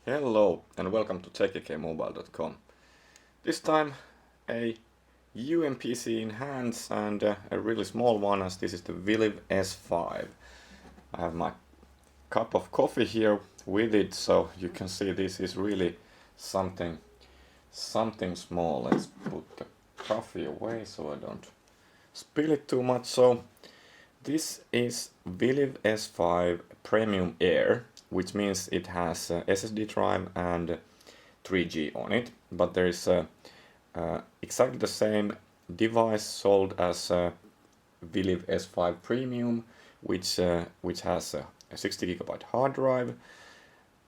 Hello and welcome to techikmobile.com. This time a UMPC in hands and a really small one, as this is the Viliv S5. I have my cup of coffee here with it, so you can see this is really something small. Let's put the coffee away so I don't spill it too much. So this is Viliv S5 Premium Air, which means it has SSD drive and 3G on it, but there is exactly the same device sold as Viliv S5 Premium, which has a 60 GB hard drive,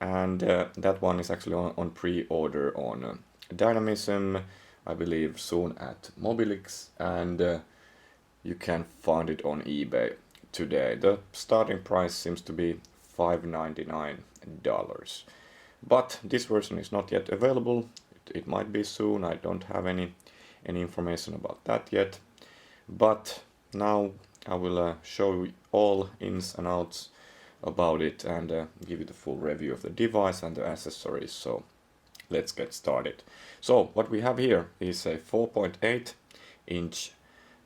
and that one is actually on pre-order on Dynamism, I believe soon at Mobilix, and you can find it on eBay today. The starting price seems to be $599, but this version is not yet available. It might be soon. I don't have any information about that yet, but now I will show you all ins and outs about it and give you the full review of the device and the accessories. So let's get started. So what we have here is a 4.8-inch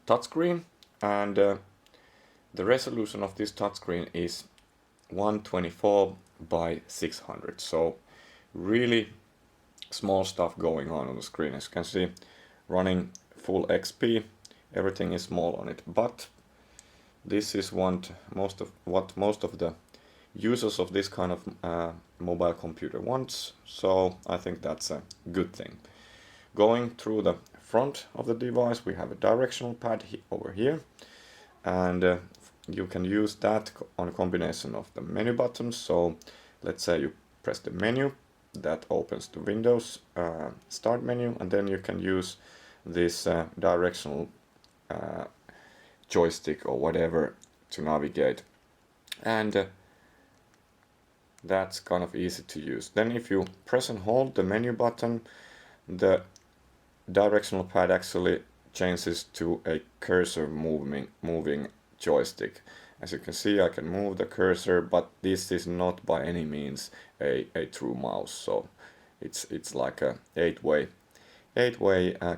touchscreen, and the resolution of this touchscreen is 124 by 600, so really small stuff going on the screen. As you can see, running full XP, everything is small on it, but this is what most of the users of this kind of mobile computer wants, so I think that's a good thing. Going through the front of the device, we have a directional pad over here, and you can use that on a combination of the menu buttons. So let's say you press the menu, that opens the Windows start menu, and then you can use this directional joystick or whatever to navigate, and that's kind of easy to use. Then if you press and hold the menu button, the directional pad actually changes to a cursor moving joystick. As you can see, I can move the cursor, but this is not by any means a true mouse, so it's like a eight-way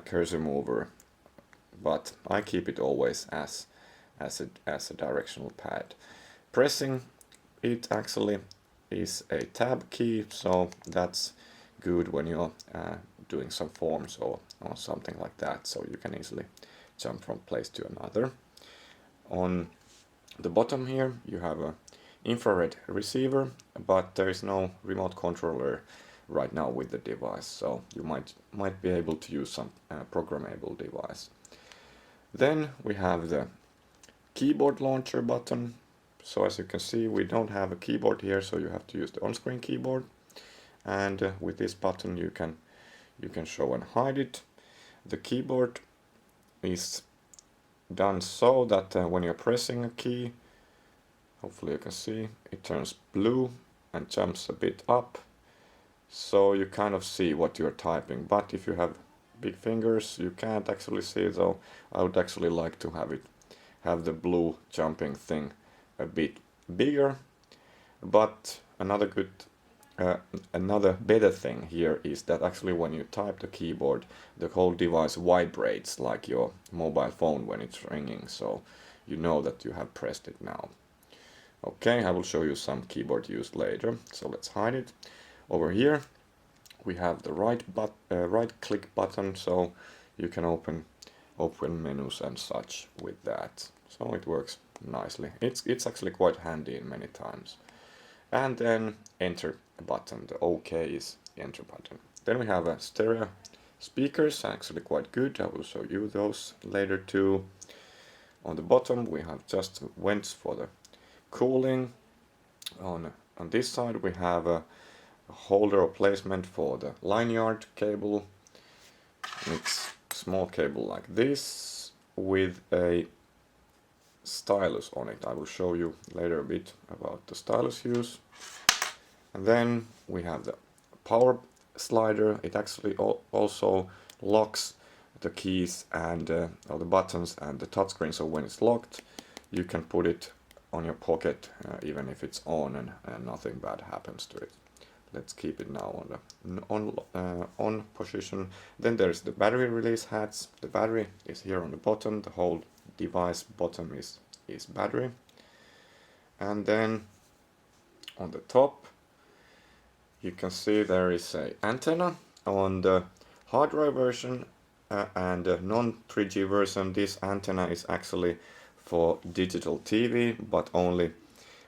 cursor mover, but I keep it always as a directional pad. Pressing it actually is a tab key, so that's good when you're doing some forms or something like that, so you can easily jump from place to another. On the bottom here you have a infrared receiver, but there is no remote controller right now with the device, so you might be able to use some programmable device. Then we have the keyboard launcher button. So as you can see, we don't have a keyboard here, so you have to use the on-screen keyboard, and with this button you can show and hide it. The keyboard is done so that when you're pressing a key, hopefully you can see, it turns blue and jumps a bit up, so you kind of see what you're typing. But if you have big fingers, you can't actually see it, so I would actually like to have the blue jumping thing a bit bigger. But another better thing here is that actually when you type the keyboard, the whole device vibrates like your mobile phone when it's ringing, so you know that you have pressed it now. Okay, I will show you some keyboard use later, so let's hide it. Over here we have the right click button, so you can open menus and such with that, so it works nicely. It's actually quite handy in many times. And then enter button, the OK is the enter button. Then we have stereo speakers, actually quite good. I will show you those later too. On the bottom we have just vents for the cooling. On this side we have a holder or placement for the lanyard cable. It's a small cable like this with a stylus on it. I will show you later a bit about the stylus use. And then we have the power slider. It actually also locks the keys and all the buttons and the touchscreen, so when it's locked you can put it on your pocket even if it's on and nothing bad happens to it. let's keep it now on the on position. Then there's the battery release hats. The battery is here on the bottom. The whole device bottom is battery. And then on the top you can see there is a antenna. On the hard drive version and the non 3G version, this antenna is actually for digital TV, but only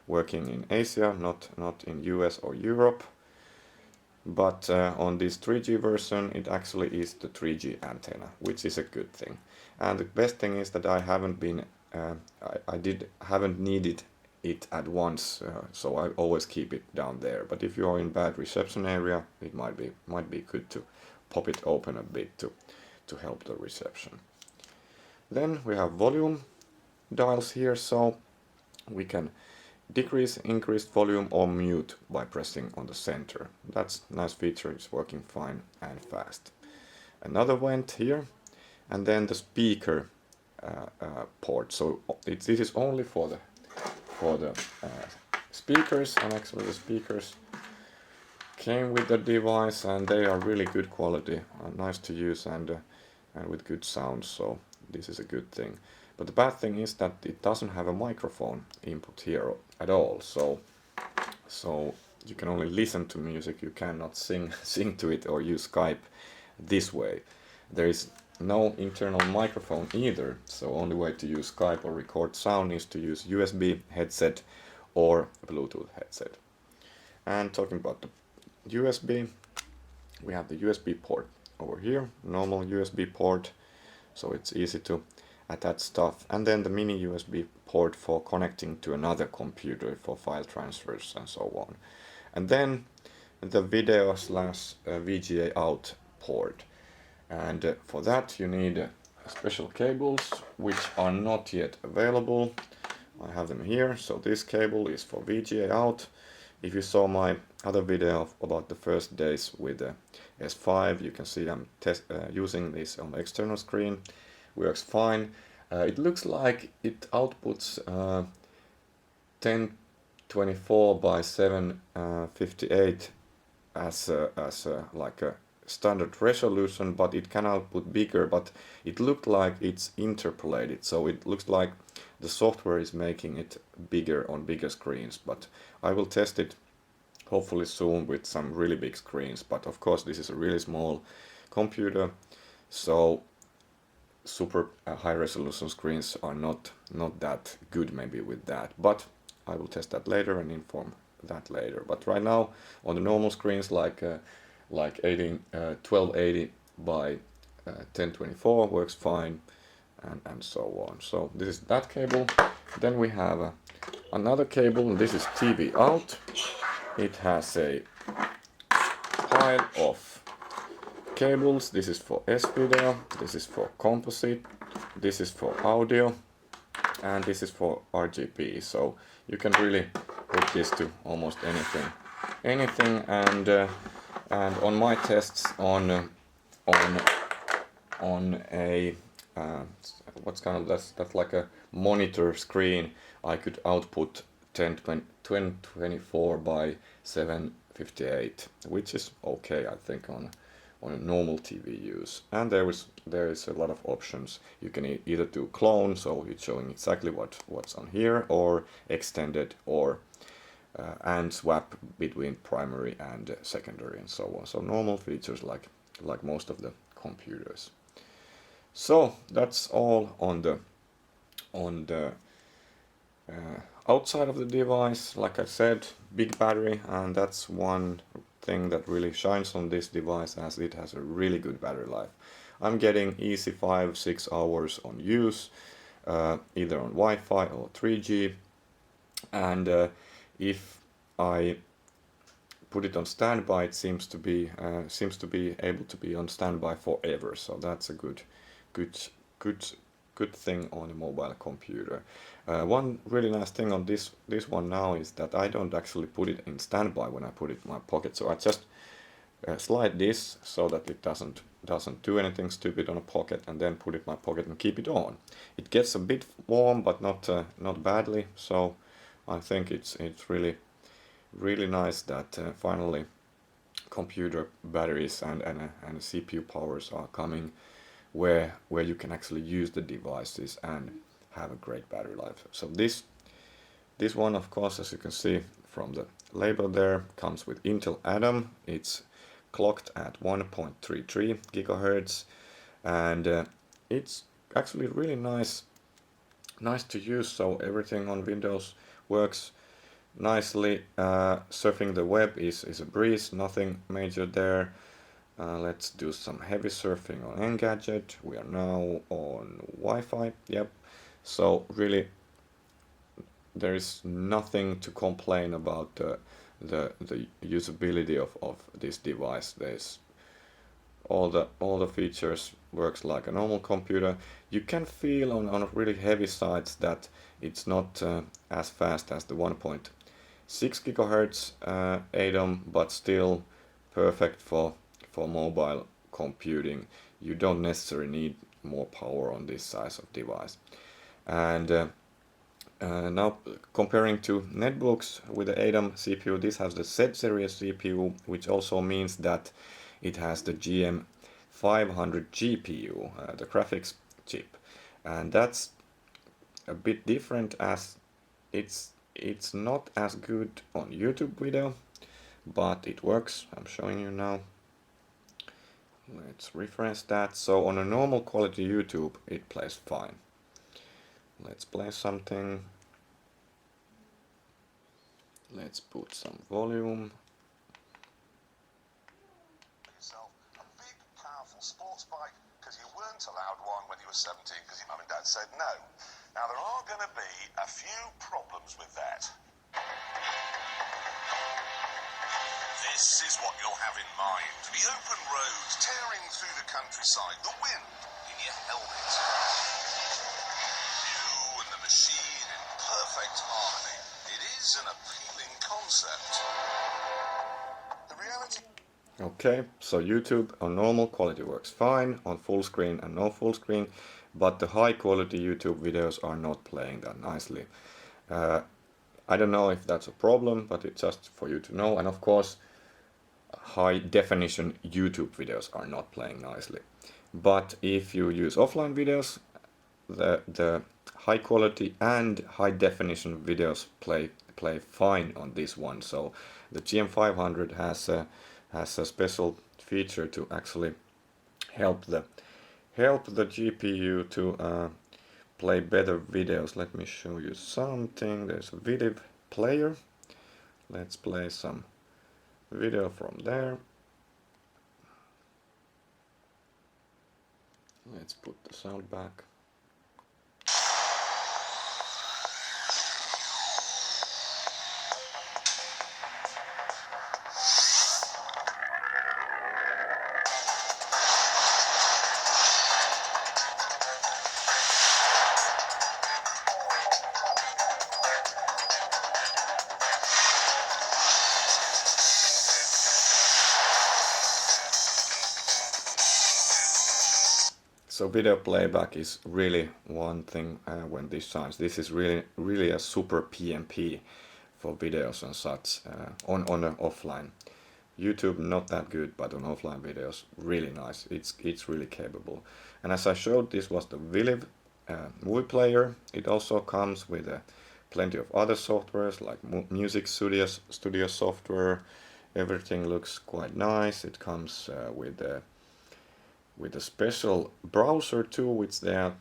working in Asia, not in US or Europe. But on this 3G version, it actually is the 3G antenna, which is a good thing. And the best thing is that I haven't been, haven't needed it at once, so I always keep it down there. But if you are in bad reception area, it might be good to pop it open a bit to help the reception. Then we have volume dials here, so we can decrease, increase volume or mute by pressing on the center. That's a nice feature, it's working fine and fast. Another vent here, and then the speaker port. So this is only for the speakers, and actually the speakers came with the device and they are really good quality, nice to use and with good sound, so this is a good thing. But the bad thing is that it doesn't have a microphone input here at all, so you can only listen to music, you cannot sing to it or use Skype this way. There is no internal microphone either, so only way to use Skype or record sound is to use USB headset or Bluetooth headset. And talking about the USB, we have the USB port over here, normal USB port, so it's easy to attach stuff, and then the mini USB port for connecting to another computer for file transfers and so on. And then the video / VGA out port, and for that you need special cables which are not yet available. I have them here. So this cable is for VGA out. If you saw my other video about the first days with the S5, you can see I'm using this on the external screen. Works fine. It looks like it outputs 1024 by 758 as like a standard resolution, but it can output bigger, but it looked like it's interpolated, so it looks like the software is making it bigger on bigger screens. But I will test it hopefully soon with some really big screens. But of course this is a really small computer, so super high resolution screens are not that good maybe with that, but I will test that later and inform that later. But right now on the normal screens like 1280 by 1024 works fine, and so on. So this is that cable. Then we have another cable. This is TV out. It has a pile of cables. This is for S-video, this is for composite, this is for audio, and this is for RGB. So you can really hook this to almost anything. And on my tests on a what's kind of that's like a monitor screen, I could output 1024 by 758, which is okay, I think, on a normal TV use. And there is a lot of options. You can either do clone, so it's showing exactly what's on here, or extended, or and swap between primary and secondary and so on. So normal features like most of the computers. So that's all on the outside of the device. Like I said, big battery, and that's one thing that really shines on this device, as it has a really good battery life. I'm getting easy 5-6 hours on use, either on Wi-Fi or 3G, and if I put it on standby, it seems to be able to be on standby forever. So that's a good thing on a mobile computer. One really nice thing on this one now is that I don't actually put it in standby when I put it in my pocket. So I just slide this so that it doesn't do anything stupid on a pocket, and then put it in my pocket and keep it on. It gets a bit warm, but not badly. So I think it's really nice that finally computer batteries and CPU powers are coming where you can actually use the devices and have a great battery life. So this one, of course, as you can see from the label there, comes with Intel Atom. It's clocked at 1.33 gigahertz, and it's actually really nice to use. So everything on Windows works nicely. Surfing the web is a breeze, nothing major there. Let's do some heavy surfing on Engadget. We are now on Wi-Fi. Yep. So really, there is nothing to complain about the usability of this device. There's all the features works like a normal computer. You can feel on really heavy sites that it's not as fast as the 1.6 gigahertz ADOM, but still perfect for mobile computing. You don't necessarily need more power on this size of device. And now comparing to netbooks with the ADOM CPU, this has the Z series CPU, which also means that it has the GM500 GPU, the graphics chip, and that's a bit different as it's not as good on YouTube video, but it works. I'm showing you now. Let's refresh that. So on a normal quality YouTube, it plays fine. Let's play something. Let's put some volume. Yourself a big, powerful sports bike because you weren't allowed one when you were 17 because your mum and dad said no. Now there are going to be a few problems with that. This is what you'll have in mind. The open roads tearing through the countryside, the wind in your helmet. You and the machine in perfect harmony. It is an appealing concept. The reality... Okay, so YouTube on normal quality works fine, on full screen and no full screen, but the high quality YouTube videos are not playing that nicely. I don't know if that's a problem, but it's just for you to know. And of course, high definition YouTube videos are not playing nicely. But if you use offline videos, the high quality and high definition videos play fine on this one. So the GM500 has a special feature to actually help the GPU to play better videos. Let me show you something. There's a Viliv player. Let's play some video from there. Let's put the sound back. So video playback is really one thing when this shines. This is really a super PMP for videos and such on an offline. YouTube not that good, but on offline videos really nice. It's really capable. And as I showed, this was the Viliv movie player. It also comes with plenty of other softwares like music studio software. Everything looks quite nice. It comes with a special browser too, which they are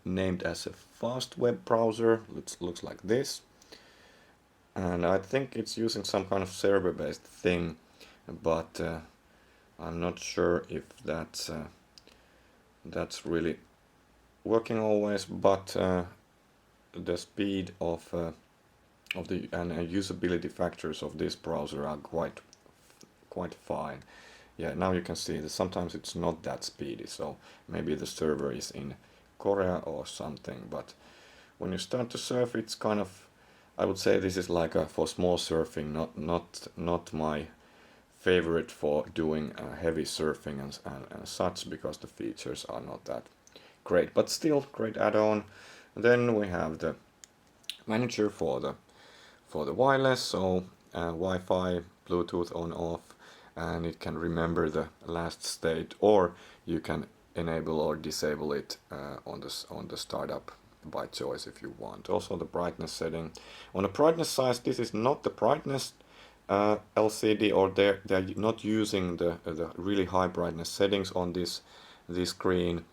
named as a fast web browser. Looks like this, and I think it's using some kind of server-based thing, but I'm not sure if that's really working always. But the speed of the usability factors of this browser are quite fine. Yeah, now you can see that sometimes it's not that speedy, so maybe the server is in Korea or something, but when you start to surf, it's kind of, I would say this is like for small surfing, not my favorite for doing heavy surfing and such, because the features are not that great, but still great add-on. Then we have the manager for the wireless, so Wi-Fi, Bluetooth on off, and it can remember the last state, or you can enable or disable it on the startup by choice if you want. Also the brightness setting. On the brightness size, this is not the brightness LCD, or they're not using the really high brightness settings on this screen,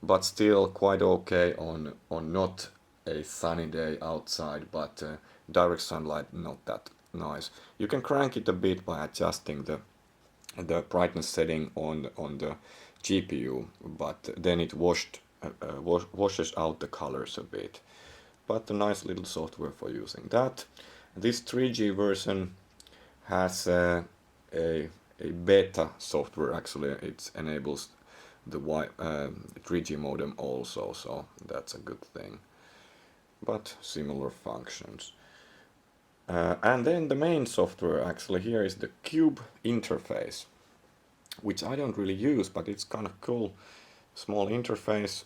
but still quite okay on not a sunny day outside, but direct sunlight not that nice. You can crank it a bit by adjusting the brightness setting on the GPU, but then it washes out the colors a bit. But a nice little software for using that. This 3G version has a beta software. Actually, it enables the 3G modem also, so that's a good thing. But similar functions. And then the main software actually here is the Cube interface, which I don't really use, but it's kind of cool. Small interface.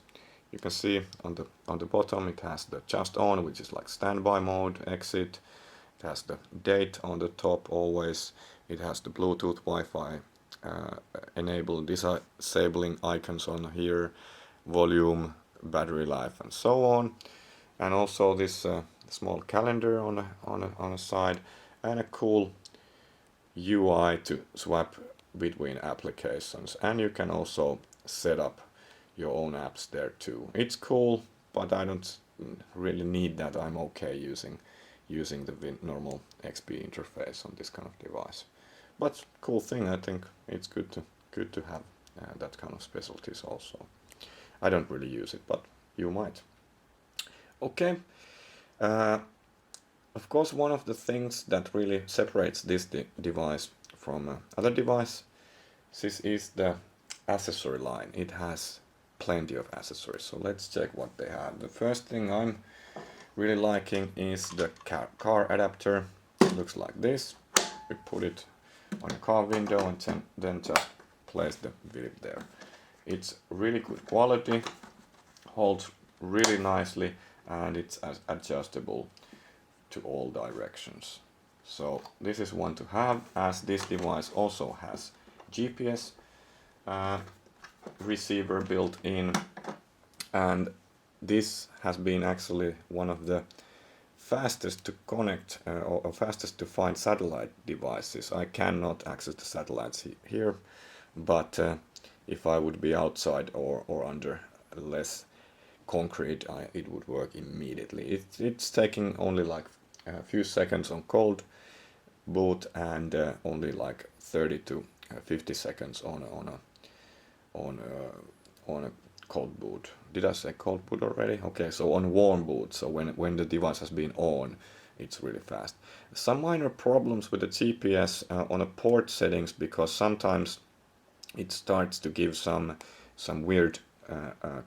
You can see on the bottom it has the just on, which is like standby mode, exit. It has the date on the top always. It has the Bluetooth, Wi-Fi enable, disabling icons on here, volume, battery life, and so on. And also this small calendar on a side, and a cool UI to swap between applications. And you can also set up your own apps there too. It's cool, but I don't really need that. I'm okay using the normal XP interface on this kind of device. But cool thing, I think it's good to have that kind of specialties also. I don't really use it, but you might. Okay. Of course, one of the things that really separates this device from other devices is the accessory line. It has plenty of accessories, so let's check what they have. The first thing I'm really liking is the car adapter. It looks like this. We put it on the car window and then just place the Viliv there. It's really good quality, holds really nicely, and it's adjustable to all directions. So this is one to have, as this device also has GPS receiver built in, and this has been actually one of the fastest to connect or fastest to find satellite devices. I cannot access the satellites here, but if I would be outside or under less concrete, it would work immediately. It's taking only like a few seconds on cold boot, and only like 30 to 50 seconds on a cold boot. Did I say cold boot already? Okay, so on warm boot, so when the device has been on, it's really fast. Some minor problems with the GPS on the port settings, because sometimes it starts to give some weird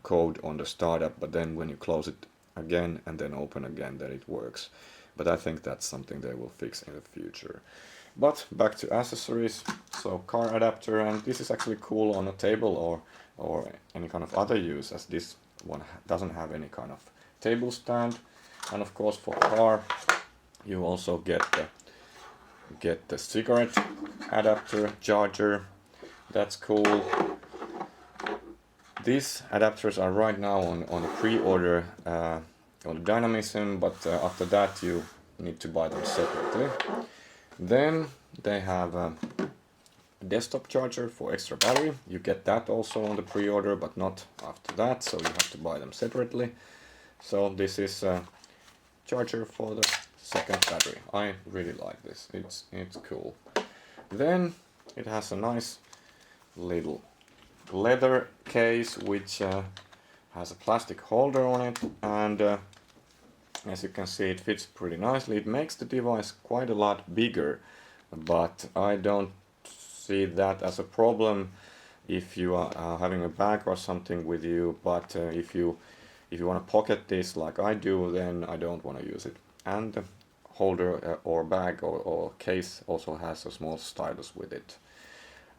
code on the startup, but then when you close it again and then open again, then it works. But I think that's something they will fix in the future. But back to accessories. So car adapter, and this is actually cool on a table or any kind of other use, as this one doesn't have any kind of table stand. And of course for car you also get the cigarette adapter charger. That's cool. These adapters are right now on a pre-order on Dynamism, but after that you need to buy them separately. Then they have a desktop charger for extra battery. You get that also on the pre-order, but not after that, so you have to buy them separately. So this is a charger for the second battery. I really like this. It's cool. Then it has a nice little leather case which has a plastic holder on it, and as you can see, it fits pretty nicely. It makes the device quite a lot bigger, but I don't see that as a problem if you are having a bag or something with you. But if you want to pocket this like I do, then I don't want to use it. And the holder or bag or case also has a small stylus with it.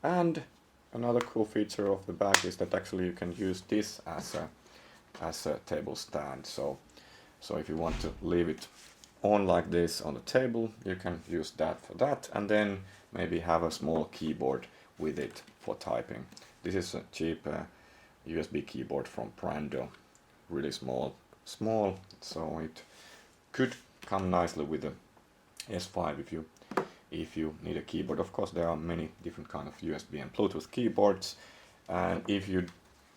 And another cool feature of the bag is that actually you can use this as a table stand. So if you want to leave it on like this on the table, you can use that for that, and then maybe have a small keyboard with it for typing. This is a cheap USB keyboard from Brando, really small, so it could come nicely with the S5 if you need a keyboard. Of course, there are many different kind of USB and Bluetooth keyboards, and if you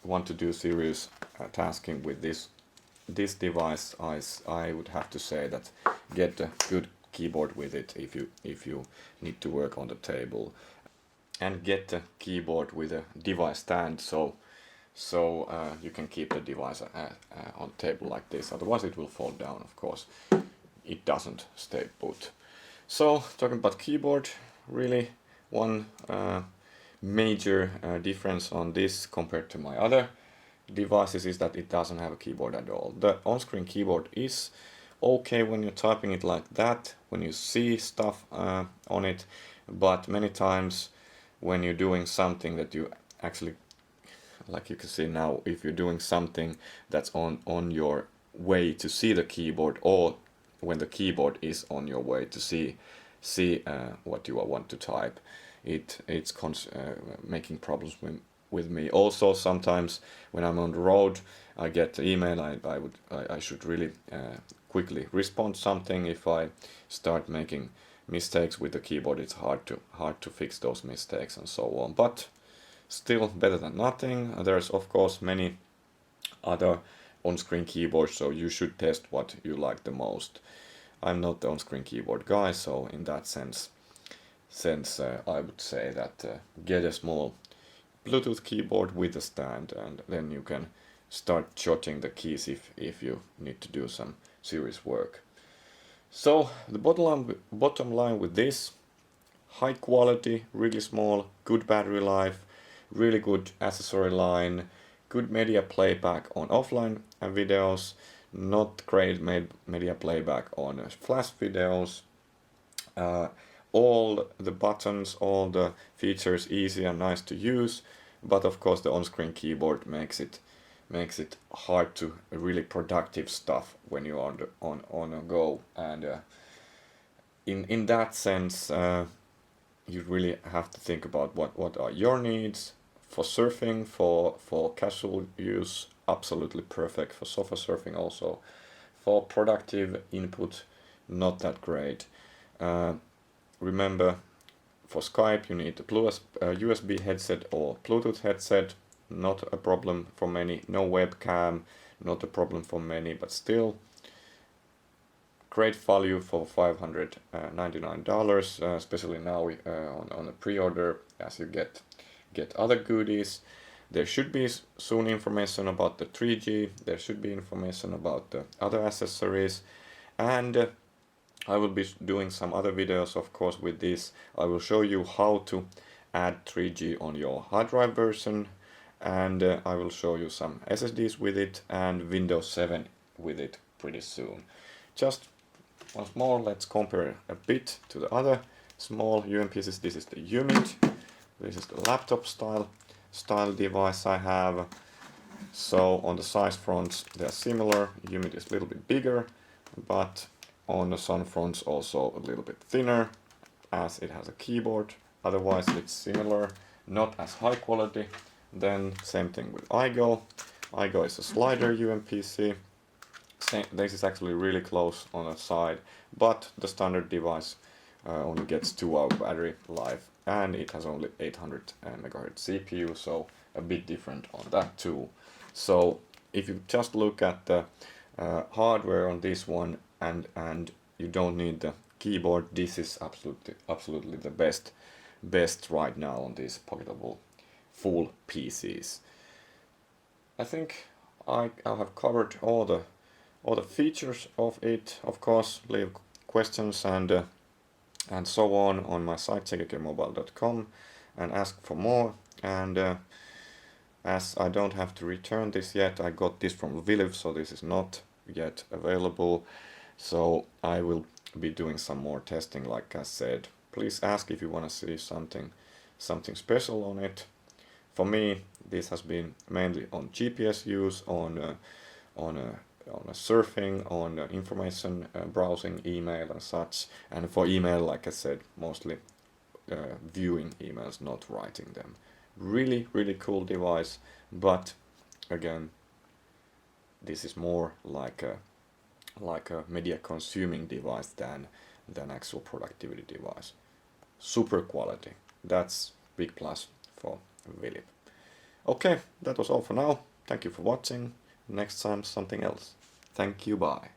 want to do serious tasking with this device, I would have to say that get a good keyboard with it if you need to work on the table, and get a keyboard with a device stand, so you can keep the device on the table like this. Otherwise, it will fall down. Of course, it doesn't stay put. So, talking about keyboard, really one major difference on this compared to my other devices is that it doesn't have a keyboard at all. The on-screen keyboard is okay when you're typing it like that, when you see stuff on it, but many times when you're doing something that you actually, like you can see now, if you're doing something that's on your way to see the keyboard, or when the keyboard is on your way to see what you want to type, it's making problems with me. Also, sometimes when I'm on the road, I get email. I should really quickly respond something. If I start making mistakes with the keyboard, it's hard to fix those mistakes and so on. But still better than nothing. There's of course many other on-screen keyboards, so you should test what you like the most. I'm not the on-screen keyboard guy, so in that sense I would say that get a small Bluetooth keyboard with a stand, and then you can start jotting the keys if you need to do some serious work. So the bottom line with this: high quality, really small, good battery life, really good accessory line, good media playback on offline videos, not great media playback on flash videos. All the buttons, all the features easy and nice to use, but of course the on-screen keyboard makes it hard to really productive stuff when you are on a go, and in that sense you really have to think about what are your needs. For surfing, for casual use, absolutely perfect. For sofa surfing also. For productive input, not that great. Remember, for Skype you need a USB headset or Bluetooth headset. Not a problem for many. No webcam, not a problem for many, but still great value for $599, especially now on a pre-order, as you get other goodies. There should be soon information about the 3G, there should be information about the other accessories, and I will be doing some other videos of course with this. I will show you how to add 3G on your hard drive version, and I will show you some SSDs with it and Windows 7 with it pretty soon. Just once more, let's compare a bit to the other small UMPCs. This is the UMID. This is the laptop style device I have. So on the size fronts they are similar. UMID is a little bit bigger, but on the sun fronts also a little bit thinner, as it has a keyboard. Otherwise it's similar, not as high quality. Then same thing with iGo. iGo is a slider UMPC. This is actually really close on the side, but the standard device only gets 2-hour battery life, and it has only 800 MHz CPU, so a bit different on that too. So if you just look at the hardware on this one, and you don't need the keyboard, this is absolutely the best right now on these pocketable full PCs. I think I have covered all the features of it. Of course, leave questions and so on my site checkyourmobile.com and ask for more. And as I don't have to return this yet, I got this from Viliv, so this is not yet available. So I will be doing some more testing, like I said. Please ask if you want to see something special on it. For me, this has been mainly on GPS use, on surfing, on information browsing, email and such. And for email, like I said, mostly viewing emails, not writing them. Really, really cool device, but again, this is more like a media consuming device than actual productivity device. Super quality. That's big plus for Viliv. Okay, that was all for now. Thank you for watching. Next time something else. Thank you, bye.